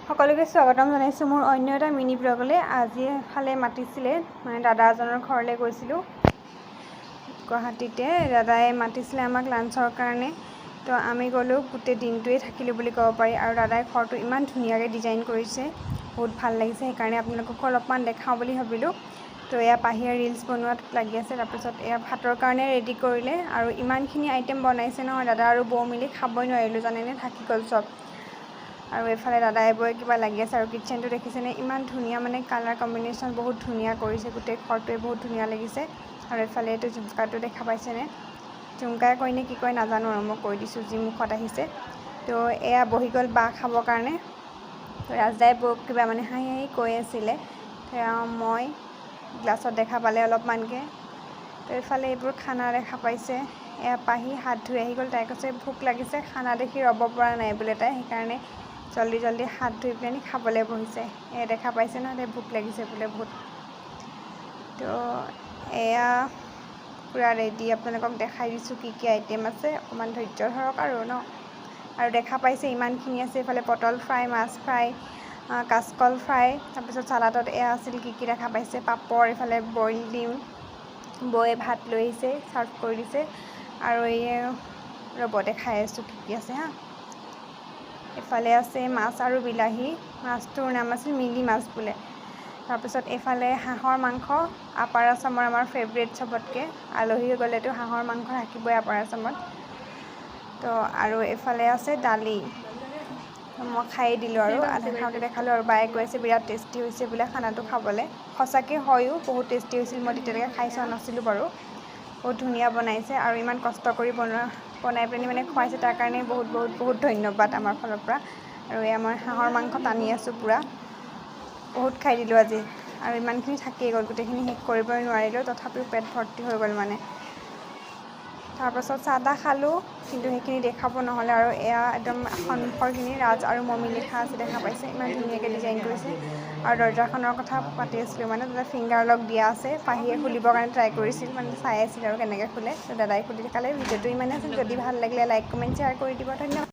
সকলোকে স্বাগতম জনাইছোঁ মোৰ অন্য এটা মিনি ব্লগলৈ। আজি এফালে মাতিছিলে, মানে দাদা এজনৰ ঘৰলৈ গৈছিলোঁ গুৱাহাটীতে। দাদাই মাতিছিলে আমাক লাঞ্চৰ কাৰণে, তো আমি গ'লোঁ। গোটেই দিনটোৱে থাকিলোঁ বুলি ক'ব পাৰি। আৰু দাদাই ঘৰটো ইমান ধুনীয়াকৈ ডিজাইন কৰিছে, বহুত ভাল লাগিছে। সেইকাৰণে আপোনালোকক অলপমান দেখাওঁ বুলি ভাবিলোঁ। তো এয়া পাহিয়ে ৰিলচ বনোৱাত লাগি আছে। তাৰপিছত এয়া ভাতৰ কাৰণে ৰেডি কৰিলে, আৰু ইমানখিনি আইটেম বনাইছে নহয় দাদা আৰু বৌ মিলি, খাবই নোৱাৰিলোঁ জানেনে, থাকি গ'ল চব। আৰু এইফালে দাদাই বৈ কিবা লাগি আছে। আৰু কিটচেনটো দেখিছেনে, ইমান ধুনীয়া, মানে কালাৰ কম্বিনেশ্যন বহুত ধুনীয়া কৰিছে। গোটেই ঘৰটোৱে বহুত ধুনীয়া লাগিছে। আৰু এইফালে এইটো ঝুমকাটো দেখা পাইছেনে, ঝুমকাই কয় নে কি কয় নাজানো, আৰু মই কৈ দিছোঁ যি মুখত আহিছে। তো এয়া বহি গ'ল বাহ খাবৰ কাৰণে। তো ৰাজদাই বৌক কিবা মানে হাঁহি হাঁহি কৈ আছিলে, সেয়া মই গ্লাছত দেখা পালে অলপমানকৈ। তো এইফালে এইবোৰ খানা দেখা পাইছে। এয়া পাহি হাত ধুই আহি গ'ল। তাই কৈছে ভোক লাগিছে, খানা দেখি ৰ'ব পৰা নাই বোলে তাই, সেইকাৰণে জল্দি জল্দি হাত ধুই পেলাই খাবলৈ বহিছে। এয়া দেখা পাইছে নহয়, তাই ভোক লাগিছে বোলে বহুত। তো এয়া পূৰা ৰেডি, আপোনালোকক দেখাই দিছোঁ কি কি আইটেম আছে। অকণমান ধৈৰ্য ধৰক আৰু ন। আৰু দেখা পাইছে ইমানখিনি আছে। এইফালে পটল ফ্ৰাই, মাছ ফ্ৰাই, কাচকল ফ্ৰাই, তাৰপিছত চালাডত এয়া আছিল কি কি দেখা পাইছে, পাপৰ, এইফালে বইল ডিম, বৌয়ে ভাত লৈ আহিছে, ছাৰ্ভ কৰি দিছে। আৰু এই ৰ'ব দেখাই আছোঁ কি কি আছে হা। এফালে আছে মাছ আৰু বিলাহী, মাছটোৰ নাম আছিল মিলি মাছ বোলে। তাৰপিছত এইফালে হাঁহৰ মাংস, আপাৰ আচামৰ আমাৰ ফেভৰেট চবতকৈ। আলহী গ'লেতো হাঁহৰ মাংস থাকিবই আপাৰ আচামত। তো আৰু এইফালে আছে দালি। মই খায়েই দিলোঁ আৰু আধা খাওঁতে দেখালোঁ। আৰু বায়ে কৈ আছে বিৰাট টেষ্টি হৈছে বোলে খানাটো খাবলৈ। সঁচাকৈ হয়ো, বহুত টেষ্টি হৈছিল। মই তেতিয়ালৈকে খাই চোৱা নাছিলোঁ বাৰু। বহুত ধুনীয়া বনাইছে, আৰু ইমান কষ্ট কৰি বনাই পিনি মানে খুৱাইছে, তাৰ কাৰণে বহুত বহুত বহুত ধন্যবাদ আমাৰ ফালৰ পৰা। আৰু এয়া মই হাঁহৰ মাংস টানি আছোঁ পূৰা, বহুত খাই দিলোঁ আজি। আৰু ইমানখিনি থাকিয়ে গ'ল, গোটেইখিনি শেষ কৰিবই নোৱাৰিলোঁ, তথাপিও পেট ভৰ্তি হৈ গ'ল মানে। তাৰপাছত চাহ তাহ খালোঁ, কিন্তু সেইখিনি দেখাব নহ'লে। আৰু এয়া একদম সন্মুখৰখিনি ৰাজ আৰু মমি লিখা আছে, দেখা পাইছে, ইমান ধুনীয়াকৈ ডিজাইন কৰিছে। আৰু দৰ্জাখনৰ কথা পাতি আছিলোঁ, মানে তাতে ফিংগাৰ লক দিয়া আছে। পাহিয়ে খুলিবৰ কাৰণে ট্ৰাই কৰিছিল, মানে চাই আছিল আৰু কেনেকৈ খোলে। তো দাদাই খুলি দেখালে। ভিডিঅ'টো ইমানে আছিল, যদি ভাল লাগিলে লাইক কমেণ্ট শ্বেয়াৰ কৰি দিব। ধন্যবাদ।